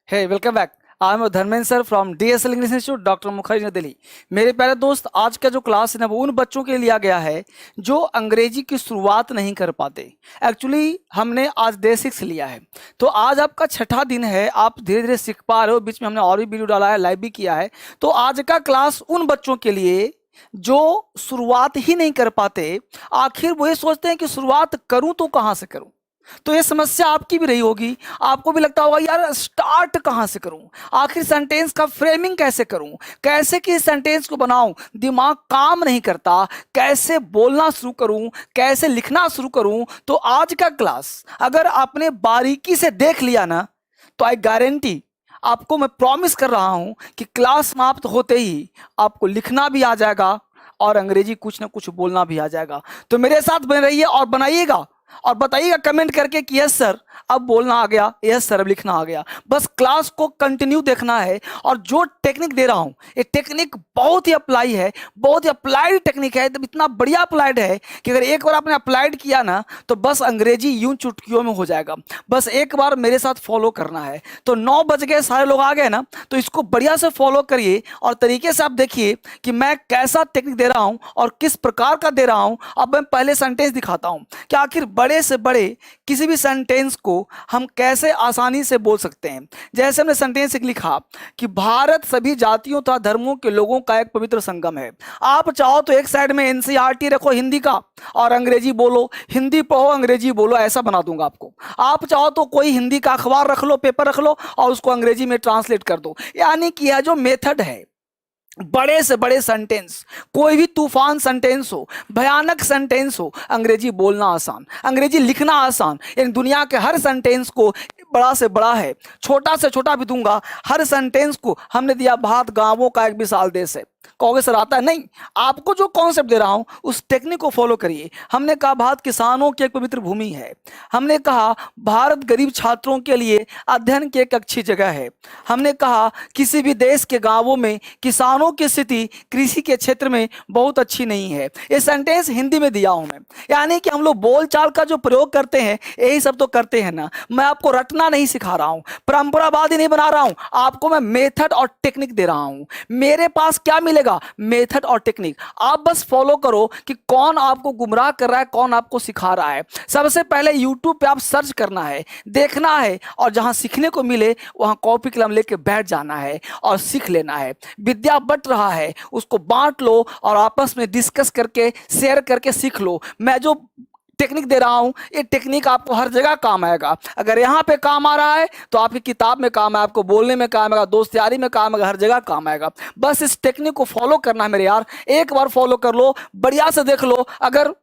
Hey welcome back. I am Dharmendra sir from DSL English institute doctor Mukherjee New Delhi. मेरे प्यारे दोस्त, आज का जो क्लास है ना वो उन बच्चों के लिए लिया गया है जो अंग्रेजी की शुरुआत नहीं कर पाते। एक्चुअली हमने आज डे 6 लिया है, तो आज आपका छठा दिन है। आप धीरे धीरे सीख पा रहे हो। बीच में हमने और भी वीडियो डाला है, लाइव भी किया है। तो आज का क्लास उन बच्चों के लिए जो शुरुआत ही नहीं कर पाते, आखिर वो ये सोचते हैं कि शुरुआत करूं तो कहां से करूं। तो ये समस्या आपकी भी रही होगी। आपको भी लगता होगा यार स्टार्ट कहां से करूं, आखिर सेंटेंस का फ्रेमिंग कैसे करूं, कैसे कि सेंटेंस को बनाऊं, दिमाग काम नहीं करता, कैसे बोलना शुरू करूं, कैसे लिखना शुरू करूं। तो आज का क्लास अगर आपने बारीकी से देख लिया ना, तो आई गारंटी आपको, मैं प्रॉमिस कर रहा हूं कि क्लास समाप्त होते ही आपको लिखना भी आ जाएगा और अंग्रेजी कुछ ना कुछ बोलना भी आ जाएगा। तो मेरे साथ बने रहिए और बनाइएगा और बताइएगा कमेंट करके कि यस सर अब बोलना आ गया, यस सर अब लिखना आ गया। बस क्लास को कंटिन्यू देखना है। और जो टेक्निक दे रहा हूं ये टेक्निक बहुत ही अप्लाई है, बहुत ही अप्लाइड टेक्निक है। एकदम इतना बढ़िया अप्लाइड है कि अगर एक बार आपने अप्लाइड किया ना तो बस अंग्रेजी यूं चुटकियों में हो जाएगा। बस एक बार मेरे साथ फॉलो करना है। तो 9 बज गए, सारे लोग आ गए ना, तो इसको बढ़िया से फॉलो करिए और तरीके से आप देखिए कि मैं कैसा टेक्निक दे रहा हूं और किस प्रकार का दे रहा हूं। अब मैं पहले सेंटेंस दिखाता हूं कि आखिर बड़े से बड़े किसी भी सेंटेंस को हम कैसे आसानी से बोल सकते हैं। जैसे हमने सेंटेंस एक लिखा कि भारत सभी जातियों तथा धर्मों के लोगों का एक पवित्र संगम है। आप चाहो तो एक साइड में एनसीईआरटी रखो हिंदी का और अंग्रेजी बोलो, हिंदी पढ़ो अंग्रेजी बोलो, ऐसा बना दूंगा आपको। आप चाहो तो कोई हिंदी का अखबार रख लो, पेपर रख लो और उसको अंग्रेजी में ट्रांसलेट कर दो। यानी कि यह जो मेथड है, बड़े से बड़े सेंटेंस, कोई भी तूफान सेंटेंस हो, भयानक सेंटेंस हो, अंग्रेजी बोलना आसान, अंग्रेजी लिखना आसान। यानी दुनिया के हर सेंटेंस को, बड़ा से बड़ा है, छोटा से छोटा भी दूंगा, हर सेंटेंस को हमने दिया भारत गांवों का एक विशाल देश है। कहोगे सर आता है? नहीं, आपको जो कॉन्सेप्ट दे रहा हूं उस टेक्निक को फॉलो करिए। हमने कहा भारत किसानों की एक पवित्र भूमि है। हमने कहा भारत गरीब छात्रों के लिए अध्ययन की एक अच्छी जगह है। हमने कहा किसी भी देश के गांवों में किसानों की स्थिति कृषि के क्षेत्र में बहुत अच्छी नहीं है। ये सेंटेंस हिंदी में दिया हूं मैं। यानी कि हम लोग बोलचाल का जो प्रयोग करते हैं यही सब तो करते हैं ना। मैं आपको रटना नहीं सिखा रहा हूं, परंपरावादी नहीं बना रहा हूं, आपको मैं मेथड और टेक्निक दे रहा हूं। मेरे पास क्या मिलेगा? मेथड और टेक्निक। आप बस फॉलो करो कि कौन आपको गुमराह कर रहा है, कौन आपको सिखा रहा है। सबसे पहले यूट्यूब पे आप सर्च करना है, देखना है और जहां सीखने को मिले वहां कॉपी कलम लेके बैठ जाना है और सीख लेना है। विद्या बट रहा है, उसको बांट लो और आपस में डिस्कस करके, शेयर करके सीख लो। मैं जो टेक्निक दे रहा हूं ये टेक्निक आपको हर जगह काम आएगा। अगर यहां पे काम आ रहा है तो आपकी किताब में काम है, आपको बोलने में काम आएगा, दोस्त यारी में काम आएगा, हर जगह काम आएगा। बस इस टेक्निक को फॉलो करना है मेरे यार। एक बार फॉलो कर लो, बढ़िया से देख लो। अगर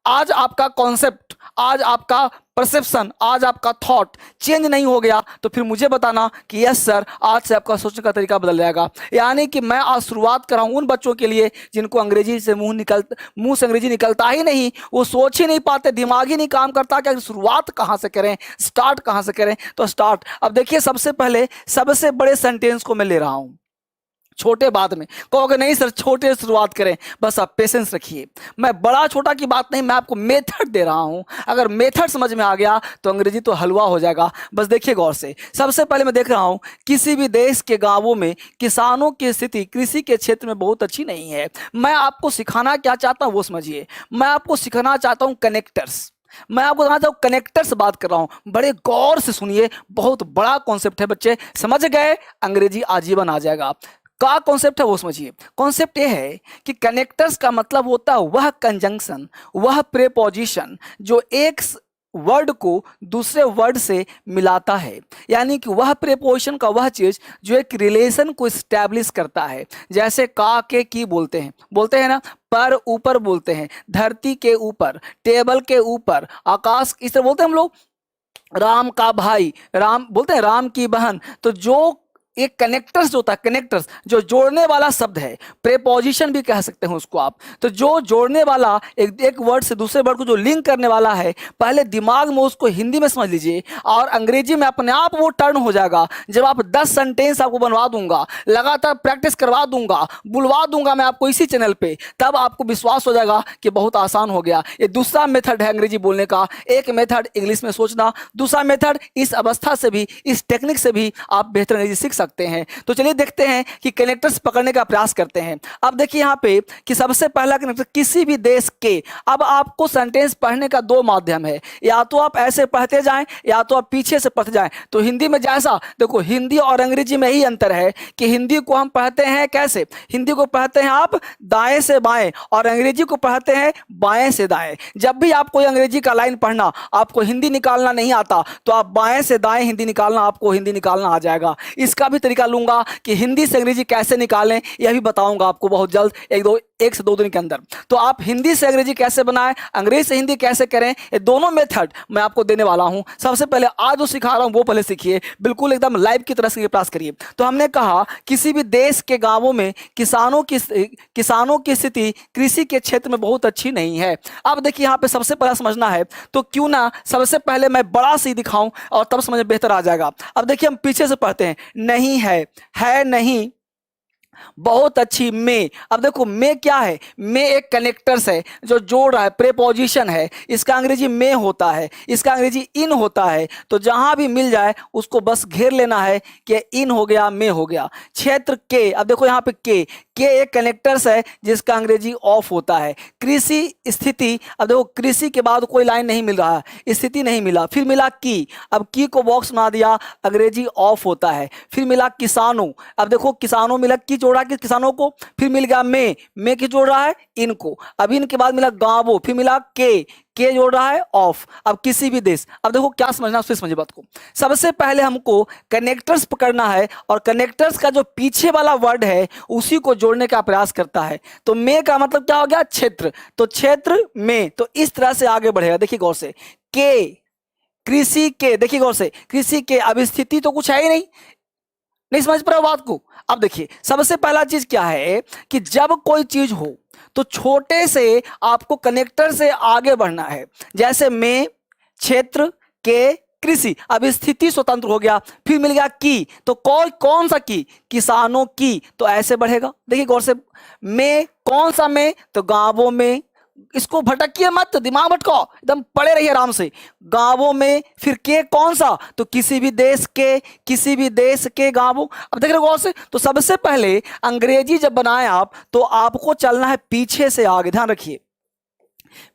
आज आपका कॉन्सेप्ट, आज आपका परसेप्शन, आज आपका थॉट चेंज नहीं हो गया तो फिर मुझे बताना कि यस सर आज से आपका सोचने का तरीका बदल जाएगा। यानी कि मैं आज शुरुआत कर रहा हूं उन बच्चों के लिए जिनको अंग्रेजी से मुंह से अंग्रेजी निकलता ही नहीं, वो सोच ही नहीं पाते, दिमाग ही नहीं काम करता कि शुरुआत कहां से करें, स्टार्ट कहां से करें। तो स्टार्ट, अब देखिए सबसे पहले सबसे बड़े सेंटेंस को मैं ले रहा हूं, छोटे बाद में कहोगे नहीं सर छोटे से शुरुआत करें। बस आप पेशेंस रखिए। मैं बड़ा छोटा की बात नहीं, मैं आपको मेथड दे रहा हूं। अगर मेथड समझ में आ गया तो अंग्रेजी तो हलवा हो जाएगा। बस देखिए गौर से। सबसे पहले मैं देख रहा हूं किसी भी देश के गांवों में किसानों की स्थिति कृषि के क्षेत्र में बहुत अच्छी नहीं है। मैं आपको सिखाना क्या चाहता हूं वो समझिए। मैं आपको सिखाना चाहता हूं कनेक्टर्स। मैं आपको बताना चाहूँ कनेक्टर से बात कर रहा हूं। बड़े गौर से सुनिए, बहुत बड़ा कॉन्सेप्ट है बच्चे। समझ गए? अंग्रेजी आजीवन आ जाएगा। का कॉन्सेप्ट है वो समझिए। कॉन्सेप्ट ये है कि कनेक्टर्स का मतलब होता है वह कंजंक्शन, वह प्रेपोजिशन जो एक वर्ड को दूसरे वर्ड से मिलाता है। यानी कि वह प्रेपोजिशन का वह चीज जो एक रिलेशन को स्टैब्लिश करता है। जैसे का के की बोलते हैं ना, पर ऊपर बोलते हैं, धरती के ऊपर, टेबल के ऊपर, आकाश, इस तरह बोलते हैं हम लोग। राम का भाई, राम बोलते हैं, राम की बहन। तो जो एक कनेक्टर्स जो होता है, कनेक्टर्स जो जोड़ने वाला शब्द है, प्रेपोजिशन भी कह सकते हैं उसको आप। तो जो जोड़ने वाला एक वर्ड से दूसरे वर्ड को जो लिंक करने वाला है, पहले दिमाग में उसको हिंदी में समझ लीजिए और अंग्रेजी में अपने आप वो टर्न हो जाएगा। जब आप 10 सेंटेंस आपको बनवा दूंगा, लगातार प्रैक्टिस करवा दूंगा, बुलवा दूंगा मैं आपको इसी चैनल पे, तब आपको विश्वास हो जाएगा कि बहुत आसान हो गया। ये दूसरा मेथड है अंग्रेजी बोलने का। एक मेथड इंग्लिश में सोचना, दूसरा मेथड इस अवस्था से भी, इस टेक्निक से भी आप बेहतर अंग्रेजी सीख सकते हैं। तो चलिए देखते हैं कि कनेक्टर्स पकड़ने का प्रयास करते हैं। अब देखिए यहाँ पे कि सबसे पहला कनेक्टर किसी भी देश के। अब आपको सेंटेंस पढ़ने का दो माध्यम है, या तो आप ऐसे पढ़ते जाएं या तो आप पीछे से पढ़ते जाएं। तो हिंदी में जैसा देखो, हिंदी और अंग्रेजी में ही अंतर है कि हिंदी को हम पढ़ते हैं कैसे, हिंदी को पढ़ते हैं आप दाएं से बाएं और अंग्रेजी को पढ़ते हैं बाएं से दाएं। जब भी आपको अंग्रेजी का लाइन पढ़ना, आपको हिंदी निकालना नहीं आता, तो आप बाएं से दाएं हिंदी निकालना, आपको हिंदी निकालना आ जाएगा। इसका भी तरीका लूंगा कि हिंदी से अंग्रेजी कैसे निकालें, यह भी बताऊंगा आपको बहुत जल्द, एक से दो दिन के अंदर। तो आप हिंदी से अंग्रेजी कैसे बनाएं, अंग्रेजी से हिंदी कैसे करें, ये दोनों मेथड मैं आपको देने वाला हूं। सबसे पहले आज जो सिखा रहा हूं वो पहले सीखिए, बिल्कुल एकदम लाइव की तरह से प्रयास करिए। तो हमने कहा किसी भी देश के गांवों में किसानों की स्थिति कृषि के क्षेत्र में बहुत अच्छी नहीं है। अब देखिए यहाँ पे सबसे पहला समझना है, तो क्यों ना सबसे पहले मैं बड़ा सी दिखाऊं और तब समझ बेहतर आ जाएगा। अब देखिए हम पीछे से पढ़ते हैं, नहीं है नहीं, बहुत अच्छी में। अब देखो में क्या है, में एक कनेक्टर्स है जो जोड़ रहा है, प्रेपोजिशन है। इसका अंग्रेजी में होता है, इसका अंग्रेजी इन होता है। तो जहां भी मिल जाए उसको बस घेर लेना है कि इन हो गया, में हो गया। क्षेत्र के, अब देखो यहाँ पे के एक कनेक्टर्स है जिसका अंग्रेजी ऑफ होता है। कृषि स्थिति, अब देखो कृषि के बाद कोई लाइन नहीं मिल रहा है, स्थिति नहीं मिला, फिर मिला की, अब की को बॉक्स बना दिया, अंग्रेजी ऑफ होता है। फिर मिला किसानों, अब देखो किसानों मिला, की जोड़ा कि किसानों को, फिर मिल गया में की जोड़ रहा है इनको। अब इनके बाद मिला गांवों, फिर मिला के जोड़ रहा है ऑफ। अब किसी भी देश, अब देखो क्या समझना, फिर समझिए बात को। सबसे पहले हमको कनेक्टर्स पकड़ना है और कनेक्टर्स का जो पीछे वाला वर्ड है उसी को जोड़ने का प्रयास करता है। तो में का मतलब क्या हो गया, क्षेत्र। तो क्षेत्र में, तो इस तरह से आगे बढ़ेगा। देखिए गौर से, के कृषि के, देखिए गौर से, कृषि के। अब स्थिति तो कुछ है ही नहीं समझ पा रहे हो बात को। अब देखिए सबसे पहला चीज क्या है कि जब कोई चीज हो तो छोटे से आपको कनेक्टर से आगे बढ़ना है। जैसे में, क्षेत्र के, कृषि। अब स्थिति स्वतंत्र हो गया, फिर मिल गया की, तो कौन सा की, किसानों की। तो ऐसे बढ़ेगा, देखिए गौर से, में कौन सा में, तो गांवों में। इसको भटकिए मत, दिमाग भटकाओ, एकदम पड़े रहिए आराम से। गांवों में, फिर के कौन सा, तो किसी भी देश के गांवों। अब देख रहे हो गौर से, तो सबसे पहले अंग्रेजी जब बनाए आप तो आपको चलना है पीछे से आगे, ध्यान रखिए,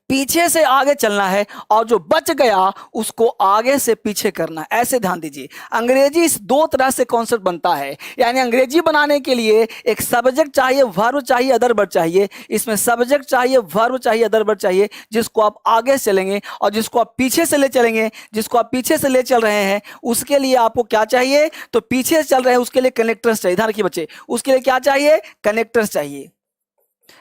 पीछे से आगे चलना है और जो बच गया उसको आगे से पीछे करना है। ऐसे ध्यान दीजिए, अंग्रेजी इस दो तरह से कॉन्सेप्ट बनता है। यानी अंग्रेजी बनाने के लिए एक सब्जेक्ट चाहिए, वर्ब चाहिए, अदर वर्ब चाहिए। इसमें सब्जेक्ट चाहिए, वर्ब चाहिए, अदर वर्ब चाहिए, जिसको आप आगे से चलेंगे और जिसको आप पीछे से ले चलेंगे। जिसको आप पीछे से ले चल रहे हैं उसके लिए आपको क्या चाहिए, तो पीछे से चल रहे हैं उसके लिए कनेक्टर्स चाहिए। ध्यान रखिए बच्चे, उसके लिए क्या चाहिए, कनेक्टर्स चाहिए,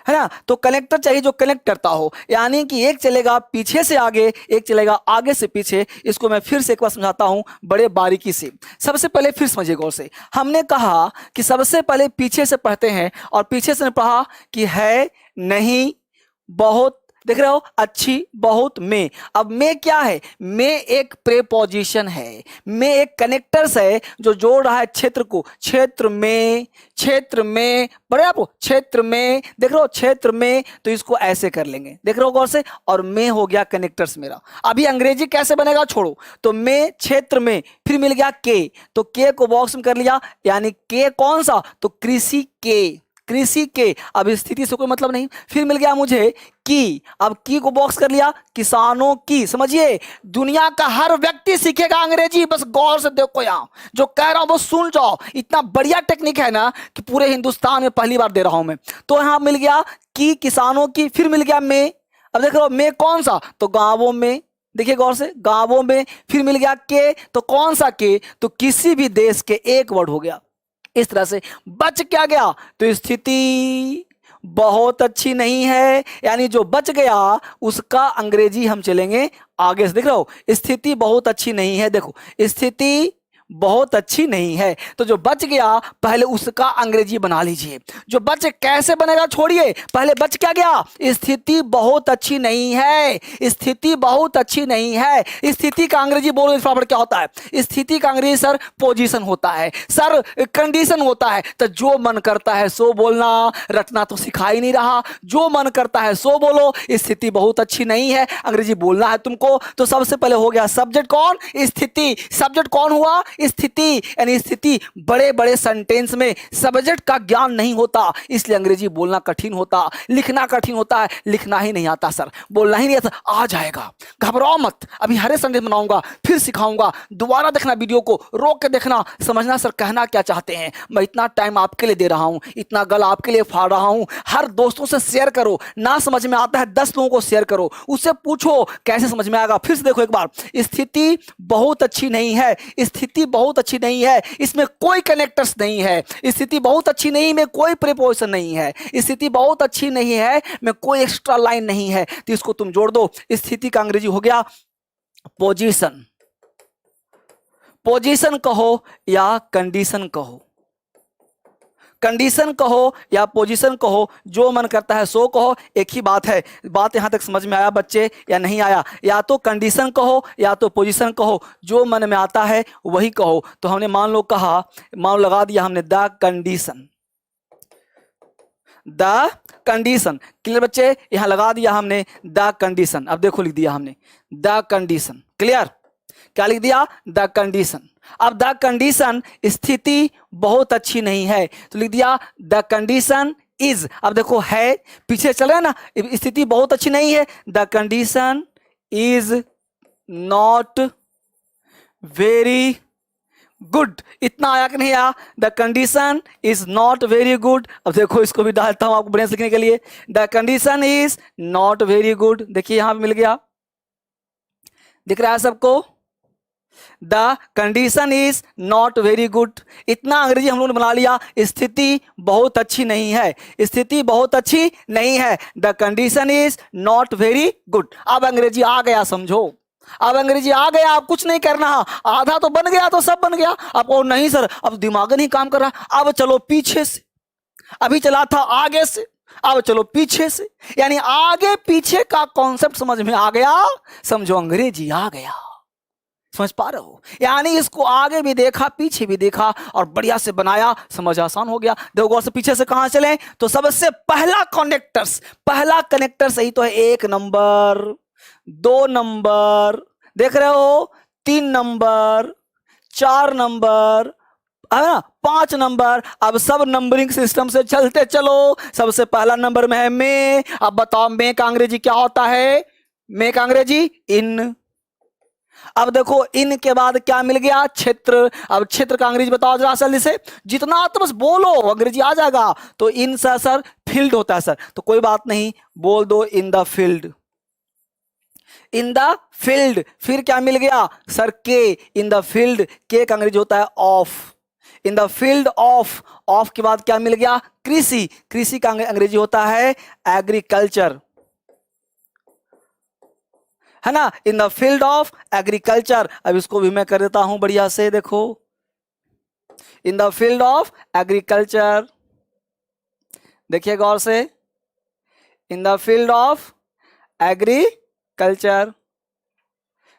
है ना। तो कनेक्टर चाहिए जो कनेक्ट करता हो, यानी कि एक चलेगा पीछे से आगे, एक चलेगा आगे से पीछे। इसको मैं फिर से एक बार समझाता हूं बड़े बारीकी से। सबसे पहले फिर समझिए गौर से, हमने कहा कि सबसे पहले पीछे से पढ़ते हैं और पीछे से पढ़ा कि है नहीं, बहुत, देख रहे हो, अच्छी, बहुत, में। अब में क्या है, में एक प्रेपोजिशन है, में एक कनेक्टर्स है जो जोड़ रहा है क्षेत्र को। क्षेत्र में, बड़े आपको, क्षेत्र में, देख रहे हो, क्षेत्र में। तो इसको ऐसे कर लेंगे, देख रहे हो गौर से, और में हो गया कनेक्टर्स मेरा। अभी अंग्रेजी कैसे बनेगा छोड़ो, तो में, क्षेत्र में, फिर मिल गया के, तो के को बॉक्स में कर लिया, यानी के कौन सा, तो कृषि के। अब स्थिति से कोई मतलब नहीं। फिर मिल गया मुझे की, अब की को बॉक्स कर लिया, किसानों की। समझिए, दुनिया का हर व्यक्ति सीखेगा अंग्रेजी, बस गौर से देखो, यहाँ जो कह रहा हूं वो सुन जाओ। इतना बढ़िया टेक्निक है ना कि पूरे हिंदुस्तान में पहली बार दे रहा हूं मैं। तो यहां मिल गया की, किसानों की, फिर मिल गया में। अब देख रहे हो, में कौन सा, तो गांवों में, देखिए गौर से, गांवों में। फिर मिल गया के, तो कौन सा के, तो किसी भी देश के, एक वर्ड हो गया। इस तरह से बच क्या गया, तो स्थिति बहुत अच्छी नहीं है, यानी जो बच गया उसका अंग्रेजी हम चलेंगे आगे से। देख रहे हो, स्थिति बहुत अच्छी नहीं है, देखो, स्थिति बहुत अच्छी नहीं है। तो जो बच गया पहले उसका अंग्रेजी बना लीजिए। जो बच कैसे बनेगा छोड़िए, पहले बच क्या गया, स्थिति बहुत अच्छी नहीं है, स्थिति बहुत अच्छी नहीं है। स्थिति का अंग्रेजी बोलो फटाफट क्या होता है, स्थिति का अंग्रेजी सर पोजीशन होता है, सर कंडीशन होता है। तो जो मन करता है सो बोलना, रटना तो सिखा ही नहीं रहा, जो मन करता है सो बोलो। स्थिति बहुत अच्छी नहीं है, अंग्रेजी बोलना है तुमको। तो सबसे पहले हो गया सब्जेक्ट कौन, स्थिति। सब्जेक्ट कौन हुआ, स्थिति। यानी स्थिति, बड़े बड़े सेंटेंस में सब्जेक्ट का ज्ञान नहीं होता, इसलिए अंग्रेजी बोलना कठिन होता, लिखना कठिन होता है। लिखना ही नहीं आता सर, बोलना ही नहीं आता, आ जाएगा, घबराओ मत। अभी हरे संडे बनाऊंगा, फिर सिखाऊंगा, दोबारा देखना वीडियो को, रोक के देखना, समझना सर कहना क्या चाहते हैं। मैं इतना टाइम आपके लिए दे रहा हूं, इतना गल आपके लिए फाड़ रहा हूं। हर दोस्तों से शेयर करो, ना समझ में आता है 10 लोगों को शेयर करो, उससे पूछो कैसे समझ में आएगा। फिर से देखो एक बार, स्थिति बहुत अच्छी नहीं है, स्थिति बहुत अच्छी नहीं है, इसमें कोई कनेक्टर्स नहीं है। स्थिति बहुत अच्छी नहीं में कोई प्रीपोजिशन नहीं है, स्थिति बहुत अच्छी नहीं है में कोई एक्स्ट्रा लाइन नहीं है। तो इसको तुम जोड़ दो। स्थिति का अंग्रेजी हो गया पोजीशन। पोजीशन कहो या कंडीशन कहो, कंडीशन कहो या पोजीशन कहो, जो मन करता है सो कहो, एक ही बात है। बात यहां तक समझ में आया बच्चे या नहीं आया? या तो कंडीशन कहो या तो पोजीशन कहो, जो मन में आता है वही कहो। तो हमने मान लो कहा, मान लगा दिया हमने the condition, the condition. Clear बच्चे, यहां लगा दिया हमने द कंडीशन। अब देखो लिख दिया हमने द कंडीशन। क्लियर, क्या लिख दिया, द कंडीशन। अब द कंडीशन स्थिति बहुत अच्छी नहीं है, तो लिख दिया द कंडीशन इज। अब देखो है, पीछे चले ना, स्थिति बहुत अच्छी नहीं है, the condition is not very good. इतना आया कि नहीं आया, the condition is not very good. अब देखो इसको भी डालता हूं आपको बढ़िया लिखने के लिए, the condition is not very good. देखिए यहां पे मिल गया, दिख रहा है सबको, the condition is not very good. इतना अंग्रेजी हम लोगों ने बना लिया, स्थिति बहुत अच्छी नहीं है, स्थिति बहुत अच्छी नहीं है, the condition is not very good. अब अंग्रेजी आ गया, समझो, अब अंग्रेजी आ गया, अब कुछ नहीं करना, आधा तो बन गया तो सब बन गया। अब और नहीं सर, अब दिमाग नहीं काम कर रहा, अब चलो पीछे से, अभी चला था आगे से, अब चलो पीछे से। यानी आगे पीछे का कॉन्सेप्ट समझ में आ गया, समझो अंग्रेजी आ गया। समझ पा रहे हो? यानी इसको आगे भी देखा पीछे भी देखा और बढ़िया से बनाया, समझ आसान हो गया। देखो गौर से, पीछे से कहां चले, तो सबसे पहला कनेक्टर्स, पहला कनेक्टर सही तो है 1 नंबर, 2 नंबर, देख रहे हो, 3 नंबर, 4 नंबर, है ना, 5 नंबर। अब सब नंबरिंग सिस्टम से चलते चलो, सबसे पहला नंबर में है मे। अब बताओ मे का अंग्रेजी क्या होता है, मे का अंग्रेजी इन। अब देखो इन के बाद क्या मिल गया, क्षेत्र। अब क्षेत्र का अंग्रेजी बताओ जरा जल्दी से, जितना तो बस बोलो अंग्रेजी आ जाएगा। तो इन सर फील्ड होता है सर, तो कोई बात नहीं, बोल दो in the field, in the field. फिर क्या मिल गया सर, के, इन द फील्ड। के का अंग्रेजी होता है of, in the field of. Of के बाद क्या मिल गया, कृषि। कृषि का अंग्रेजी होता है एग्रीकल्चर, है ना, in the field of agriculture. अब इसको भी मैं कर देता हूं बढ़िया से, देखो in the field of agriculture. देखिए गौर से, in the field of agriculture.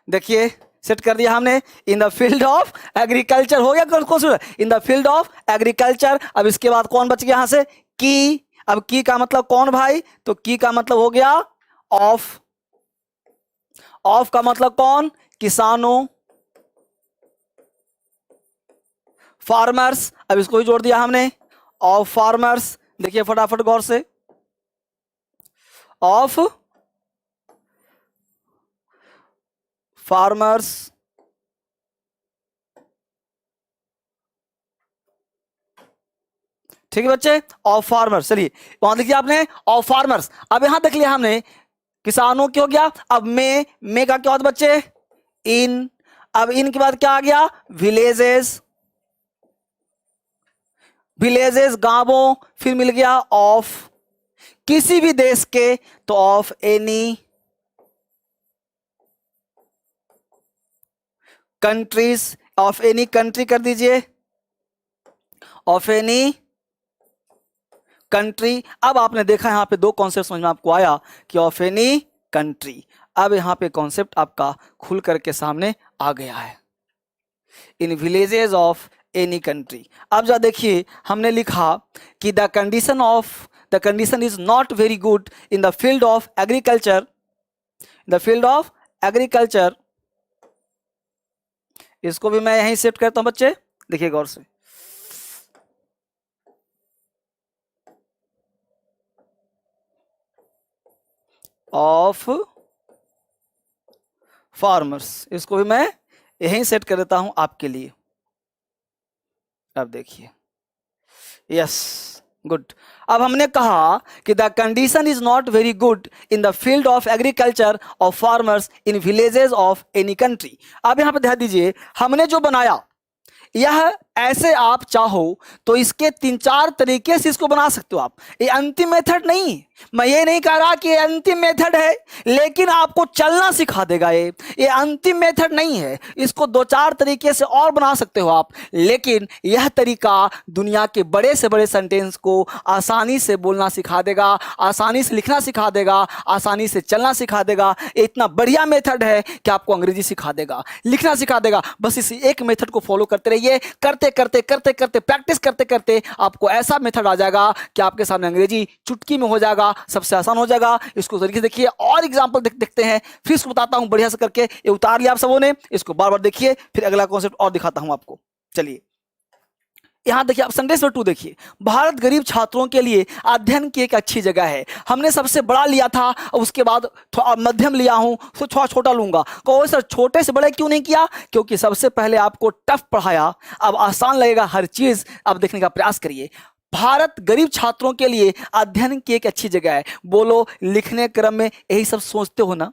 देखिए सेट कर दिया हमने, in the field of agriculture हो गया, कौन in the field of agriculture. अब इसके बाद कौन बच गया यहां से, की। अब की का मतलब कौन भाई, तो की का मतलब हो गया ऑफ। ऑफ का मतलब कौन, किसानों, फार्मर्स। अब इसको ही जोड़ दिया हमने, ऑफ फार्मर्स। देखिए फटाफट गौर से, ऑफ फार्मर्स। ठीक है बच्चे, ऑफ फार्मर्स। चलिए वहां देखिए आपने ऑफ फार्मर्स। अब यहां देख लिया हमने किसानों क्या हो गया। अब मे का क्या होता बच्चे, इन। अब इन के बाद क्या आ गया, विलेजेस, विलेजेस गांवों। फिर मिल गया ऑफ किसी भी देश के, तो of any countries, of any country कर दीजिए, ऑफ एनी कंट्री। अब आपने देखा यहां पे दो कॉन्सेप्ट समझ में आपको आया कि ऑफ एनी कंट्री। अब यहां पे कॉन्सेप्ट आपका खुल करके सामने आ गया है, in villages of any country. अब जा देखिए हमने लिखा कि the condition is not very good in the field of agriculture, the field of agriculture. इसको भी मैं यहीं शिफ्ट करता हूं बच्चे, देखिए गौर से। ऑफ फार्मर्स, इसको भी मैं यहीं सेट कर देता हूं आपके लिए। अब देखिए, यस, गुड। अब हमने कहा कि the condition is not very good in the field of agriculture of farmers in villages of any country. अब यहां पर ध्यान दीजिए, हमने जो बनाया यह ऐसे आप चाहो तो इसके 3-4 तरीके से इसको बना सकते हो आप। ये अंतिम मेथड नहीं, मैं ये नहीं कह रहा कि ये अंतिम मेथड है, लेकिन आपको चलना सिखा देगा। ये अंतिम मेथड नहीं है, इसको 2-4 तरीके से और बना सकते हो आप, लेकिन यह तरीका दुनिया के बड़े से बड़े सेंटेंस को आसानी से बोलना सिखा देगा, आसानी से लिखना सिखा देगा, आसानी से चलना सिखा देगा। ये इतना बढ़िया मेथड है कि आपको अंग्रेजी सिखा देगा, लिखना सिखा देगा। बस इस एक मेथड को फॉलो करते रहिए, करते करते करते करते प्रैक्टिस करते करते आपको ऐसा मेथड आ जाएगा कि आपके सामने अंग्रेजी चुटकी में हो जाएगा, सबसे आसान हो जाएगा। इसको तरीके से देखिए और एग्जांपल देखते हैं, फिर इसको बताता हूं बढ़िया से करके। ये उतार लिया आप सबों ने, इसको बार बार देखिए, फिर अगला कॉन्सेप्ट और दिखाता हूं आपको। चलिए यहां देखिए, आप सेंटेंस नंबर 2 देखिए, भारत गरीब छात्रों के लिए अध्ययन की एक अच्छी जगह है। हमने सबसे बड़ा लिया था, उसके बाद मध्यम लिया हूं, तो थोड़ा छोटा लूंगा। कहो सर छोटे से बड़े क्यों नहीं किया? क्योंकि सबसे पहले आपको टफ पढ़ाया, अब आसान लगेगा हर चीज। अब देखने का प्रयास करिए। भारत गरीब छात्रों के लिए अध्ययन की एक अच्छी जगह है। बोलो, लिखने क्रम में यही सब सोचते हो ना?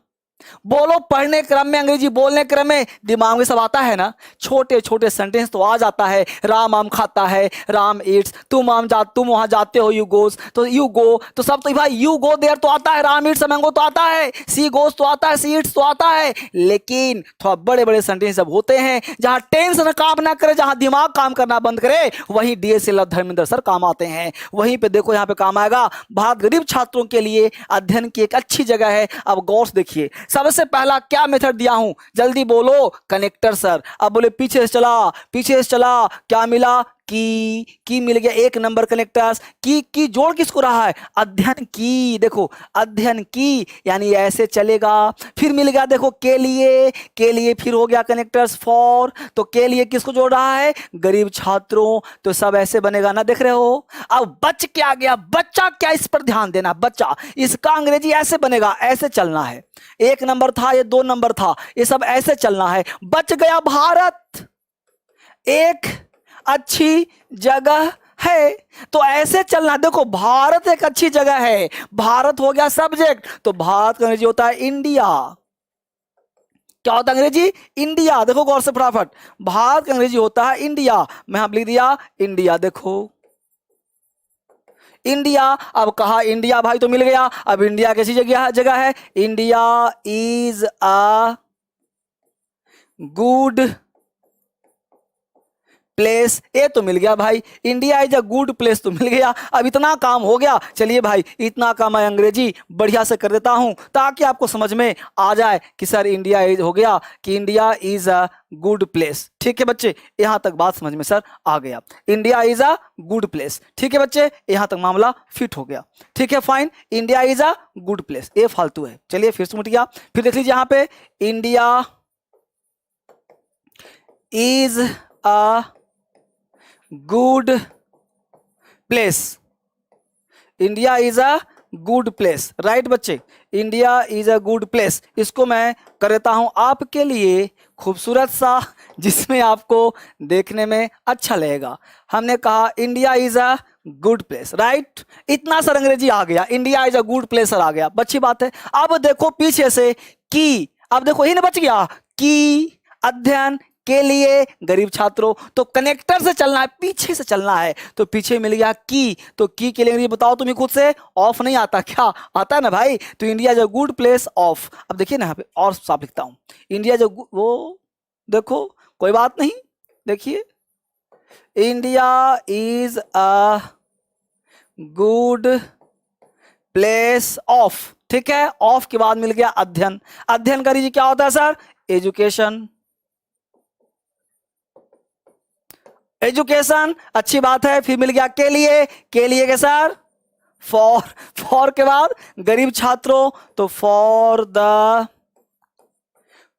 बोलो, पढ़ने क्रम में, अंग्रेजी बोलने क्रम में दिमाग में सब आता है ना? छोटे छोटे सेंटेंस तो आ जाता है। राम आम खाता है, राम ईट्स, तुम वहां जाते हो, यू गोस, तो यू गो, तो सब तो भाई यू गो देयर तो आता है, राम ईट्स मैंगो तो आता है, सी गोस तो आता है, सी ईट्स तो आता है। लेकिन थोड़ा बड़े बड़े सेंटेंस जब होते हैं, जहां टेंस न काम ना करे, जहां दिमाग काम करना बंद करे, वहीं डीएसएल धर्मेंद्र सर काम आते हैं। वहीं पे देखो, यहाँ पे काम आएगा, भारत गरीब छात्रों के लिए अध्ययन की एक अच्छी जगह है। अब गौर से देखिए, सबसे पहला क्या मेथड दिया हूं, जल्दी बोलो, कनेक्टर सर। अब बोले पीछे से चला, पीछे से चला, क्या मिला? की मिल गया, 1 नंबर कनेक्टर्स। की जोड़ किसको रहा है? अध्ययन की। देखो अध्ययन की यानी ऐसे चलेगा। फिर मिल गया देखो के लिए फिर हो गया कनेक्टर्स फॉर, तो के लिए किसको जोड़ रहा है? गरीब छात्रों, तो सब ऐसे बनेगा ना, देख रहे हो। अब बच क्या गया, बच्चा क्या, इस पर ध्यान देना, बच्चा, इसका अंग्रेजी ऐसे बनेगा, ऐसे चलना है। 1 नंबर था, ये 2 नंबर था, ये सब ऐसे चलना है। बच गया भारत एक अच्छी जगह है, तो ऐसे चलना। देखो भारत एक अच्छी जगह है, भारत हो गया सब्जेक्ट, तो भारत का अंग्रेजी होता है इंडिया। क्या होता है अंग्रेजी? इंडिया। देखो गौर से फटाफट, भारत का अंग्रेजी होता है इंडिया। मैं यहां लिख दिया इंडिया, देखो इंडिया। अब कहा इंडिया भाई तो मिल गया। अब इंडिया कैसी जगह है? India is a good place, ये तो मिल गया भाई, India is a good place तो मिल गया। अब इतना काम हो गया। चलिए भाई, इतना काम मैं अंग्रेजी बढ़िया से कर देता हूं, ताकि आपको समझ में आ जाए कि सर इंडिया इज हो गया, कि India is a good place. ठीक है बच्चे, यहां तक बात समझ में सर आ गया, India is a good place. ठीक है बच्चे, यहां तक मामला फिट हो गया। ठीक है fine, India is a good place, ये फालतू है। चलिए फिर से मिट गया। फिर देख लीजिए यहां पे, India is a good place, India is a good place, right बच्चे, India is a good place. इसको मैं कर देता हूं आपके लिए खूबसूरत सा, जिसमें आपको देखने में अच्छा लगेगा। हमने कहा India is a good place, right. इतना सर अंग्रेजी आ गया, India is a good place sir आ गया, अच्छी बात है। अब देखो पीछे से की, अब देखो ही ना बच गया, की अध्ययन के लिए गरीब छात्रों, तो कनेक्टर से चलना है, पीछे से चलना है, तो पीछे मिल गया की। तो की के लिए बताओ तुम्हें खुद से, ऑफ नहीं आता क्या? आता है ना भाई। तो India is a good place of. अब देखिए ना यहाँ पे और साफ लिखता हूं, इंडिया जो वो, देखो कोई बात नहीं, देखिए, India is a good place of, ठीक है, ऑफ के बाद मिल गया अध्ययन। अध्ययन का लीजिए क्या होता है सर, एजुकेशन। एजुकेशन अच्छी बात है, फिर मिल गया के लिए, के लिए के सर फॉर, फॉर के बाद गरीब छात्रों, तो फॉर द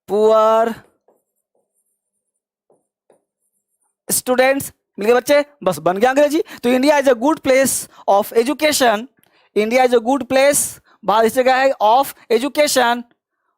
पुअर स्टूडेंट्स, मिल गए बच्चे, बस बन गया अंग्रेजी। तो India is a good place of education, India is a good place, बात इस जगह है of education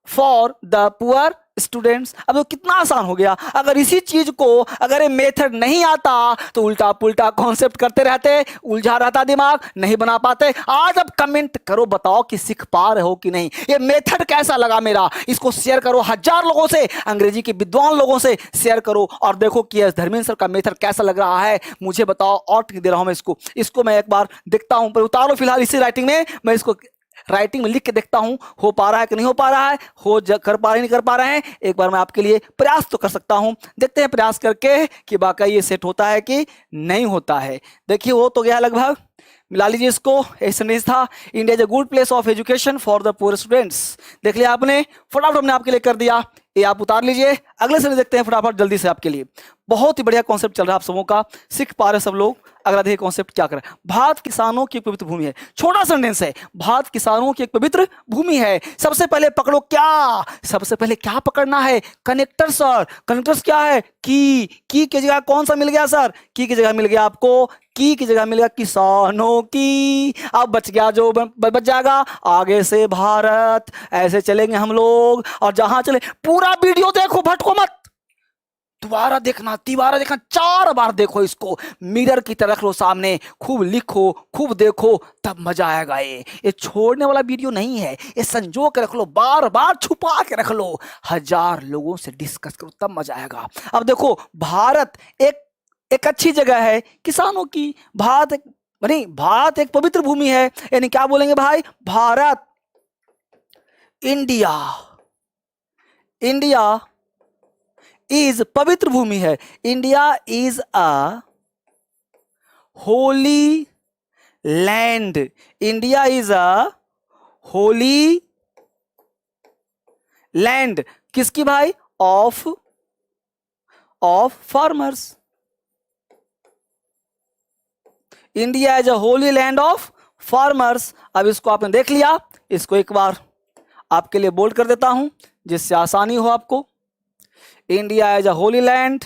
for the poor students. अब तो कितना आसान हो गया। अगर इसी चीज को, अगर ये मेथड नहीं आता तो उल्टा पुल्टा कॉन्सेप्ट करते रहते, उलझा रहता दिमाग, नहीं बना पाते। आज अब कमेंट करो, बताओ कि सीख पा रहे हो कि नहीं, ये मेथड कैसा लगा मेरा, इसको शेयर करो 1000 लोगों से, अंग्रेजी के विद्वान लोगों से शेयर करो और देखो कि धर्मेंद्र सर का मेथड कैसा लग रहा है, मुझे बताओ। और दे रहा हूं मैं इसको मैं एक बार देखता हूं, पर उतारो फिलहाल इसी राइटिंग में, मैं इसको राइटिंग में लिख के देखता हूं हो पा रहा है कि नहीं हो पा रहा है, कर पा रहे नहीं कर पा रहे हैं। एक बार मैं आपके लिए प्रयास तो कर सकता हूं, देखते हैं प्रयास करके कि वाकई ये सेट होता है कि नहीं होता है। देखिए हो तो गया लगभग, मिला लीजिए इसको। एक सेंटेंस था, India is a good place of education for the poor students. देख लिया आपने, फटाफट हमने आपके लिए कर दिया, ये आप उतार लीजिए। अगले सेंटेंस देखते हैं फटाफट जल्दी से आपके लिए। बहुत ही बढ़िया कॉन्सेप्ट चल रहा है आप सबों का, सीख पा रहे सब लोग। अगला देखिए कॉन्सेप्ट क्या कर रहा है। भारत किसानों की एक पवित्र भूमि है, छोटा सेंटेंस है, भारत किसानों की एक पवित्र भूमि है। सबसे पहले पकड़ो क्या, सबसे पहले क्या पकड़ना है, कनेक्टर सर। कनेक्टर्स क्या है, की जगह कौन सा मिल गया सर, की जगह मिल गया आपको, की जगह मिल गया किसानों की। अब बच गया जो बच जाएगा, आगे से भारत, ऐसे चलेंगे हम लोग और जहां चले। पूरा वीडियो देखो, भटको मत, दोबारा देखना, तिबारा देखना, 4 बार देखो इसको, मिरर की तरह रख लो सामने, खूब लिखो, खूब देखो, तब मजा आएगा। ये छोड़ने वाला वीडियो नहीं है, ये संजो के रख लो, बार बार छुपा के रख लो, 1000 लोगों से डिस्कस करो, तब मजा आएगा। अब देखो, भारत एक अच्छी जगह है किसानों की, भारत नहीं, भारत एक पवित्र भूमि है, यानी क्या बोलेंगे भाई, भारत, इंडिया, इंडिया इज पवित्र भूमि है, India is a Holi land, India is a Holi land, किसकी भाई, of farmers. India is a Holi land of farmers. अब इसको आपने देख लिया, इसको एक बार आपके लिए बोल्ड कर देता हूं जिससे आसानी हो आपको। India is a Holi land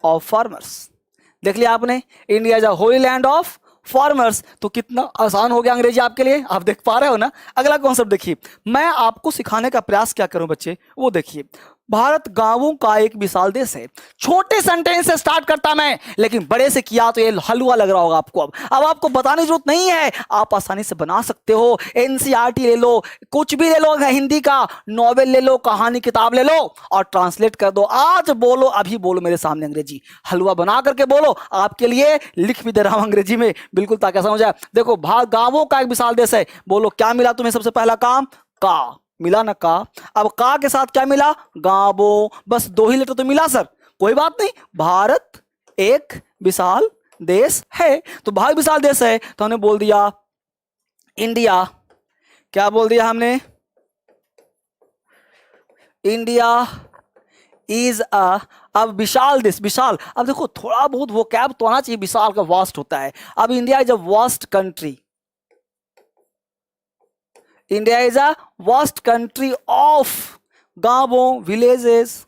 of farmers, देख लिया आपने, India is a Holi land of farmers. तो कितना आसान हो गया अंग्रेजी आपके लिए, आप देख पा रहे हो ना। अगला कॉन्सेप्ट देखिए, मैं आपको सिखाने का प्रयास क्या करूं बच्चे, वो देखिए। भारत गांवों का एक विशाल देश है, छोटे सेंटेंस से स्टार्ट करता मैं, लेकिन बड़े से किया तो ये हलवा लग रहा होगा आपको। अब आपको बताने की जरूरत नहीं है, आप आसानी से बना सकते हो। एनसीईआरटी ले लो, कुछ भी ले लो, हिंदी का नॉवेल ले लो, कहानी किताब ले लो और ट्रांसलेट कर दो। आज बोलो, अभी बोलो मेरे सामने अंग्रेजी, हलवा बना करके बोलो, आपके लिए लिख भी दे रहा हूं अंग्रेजी में, बिल्कुल ताकि समझ आए। देखो, भारत गांवों का एक विशाल देश है, बोलो क्या मिला तुम्हें सबसे पहला काम, का मिला ना, का। अब का के साथ क्या मिला, गांवो, बस 2 ही लेटर तो मिला सर, कोई बात नहीं। भारत एक विशाल देश है, तो भारत विशाल देश है, तो हमने बोल दिया इंडिया, क्या बोल दिया हमने, इंडिया इज अ, अब विशाल देश, विशाल, अब देखो थोड़ा बहुत वो कैब तो आना चाहिए, विशाल का वास्ट होता है। अब India is a vast country, India is a vast country of गांवों, विलेजेस,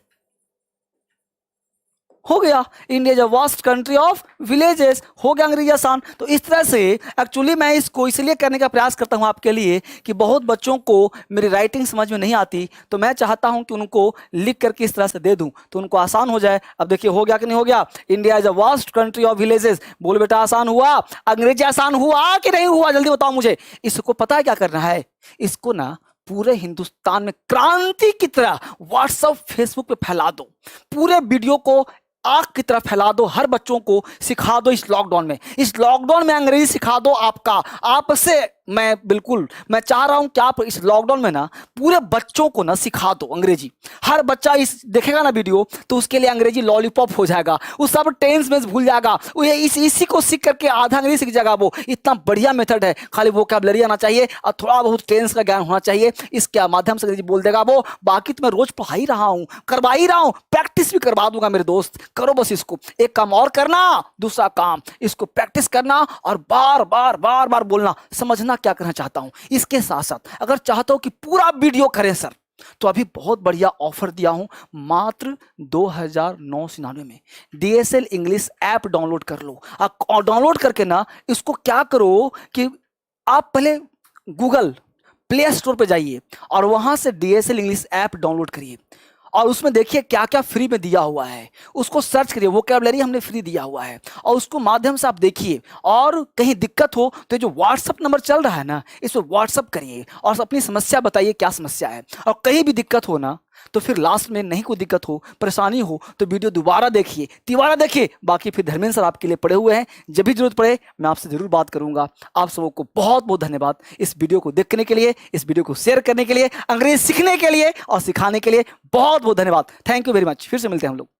हो गया। India is a vast country of villages, हो गया अंग्रेजी आसान। तो इस तरह से एक्चुअली मैं इसको इसलिए करने का प्रयास करता हूं आपके लिए कि बहुत बच्चों को मेरी राइटिंग समझ में नहीं आती, तो मैं चाहता हूं कि उनको लिख करके इस तरह से दे दूं तो उनको आसान हो जाए। अब देखिए हो गया कि नहीं हो गया, India is a vast country of villages. बोलो बेटा आसान हुआ, अंग्रेजी आसान हुआ कि नहीं हुआ, जल्दी बताओ मुझे। इसको पता है क्या करना है, इसको ना पूरे हिंदुस्तान में क्रांति की तरह व्हाट्सएप फेसबुक पे फैला दो, पूरे वीडियो को आग की तरह फैला दो, हर बच्चों को सिखा दो। इस लॉकडाउन में अंग्रेजी सिखा दो, आपका आपसे मैं बिल्कुल मैं चाह रहा हूं कि आप इस लॉकडाउन में ना पूरे बच्चों को ना सिखा दो अंग्रेजी। हर बच्चा इस देखेगा ना वीडियो तो उसके लिए अंग्रेजी लॉलीपॉप हो जाएगा, वो सब टेंस में भूल जाएगा, वो ये इसी को सीख करके आधा अंग्रेजी सीख जाएगा। वो इतना बढ़िया मेथड है, खाली वोकैबुलरी आना चाहिए और थोड़ा बहुत टेंस का ज्ञान होना चाहिए, इसके माध्यम से अंग्रेजी बोल देगा वो। बाकी तो मैं रोज पढ़ा ही रहा हूं, करवा ही रहा हूं, प्रैक्टिस भी करवा दूंगा मेरे दोस्त। करो बस इसको, एक काम और करना, दूसरा काम इसको प्रैक्टिस करना और बार बार बार बार बोलना। समझना क्या करना चाहता हूं। इसके साथ साथ अगर चाहता हूं कि पूरा वीडियो करें सर, तो अभी बहुत बढ़िया ऑफर दिया हूं, मात्र 2,999 में डीएसएल इंग्लिश ऐप डाउनलोड कर लो। और डाउनलोड करके ना इसको क्या करो कि आप पहले गूगल प्ले स्टोर पे जाइए और वहां से डीएसएल इंग्लिश ऐप डाउनलोड करिए और उसमें देखिए क्या क्या फ्री में दिया हुआ है, उसको सर्च करिए। वोकैबुलरी हमने फ्री दिया हुआ है और उसको माध्यम से आप देखिए। और कहीं दिक्कत हो तो जो व्हाट्सअप नंबर चल रहा है ना, इस पर व्हाट्सअप करिए और अपनी समस्या बताइए क्या समस्या है। और कहीं भी दिक्कत हो ना तो फिर लास्ट में नहीं कोई दिक्कत हो, परेशानी हो तो वीडियो दोबारा देखिए, तिबारा देखिए। बाकी फिर धर्मेंद्र सर आपके लिए पड़े हुए हैं, जब भी जरूरत पड़े मैं आपसे जरूर बात करूंगा। आप सबों को बहुत बहुत धन्यवाद इस वीडियो को देखने के लिए, इस वीडियो को शेयर करने के लिए, अंग्रेजी सीखने के लिए और सिखाने के लिए बहुत बहुत धन्यवाद। Thank you very much. फिर से मिलते हैं हम लोग।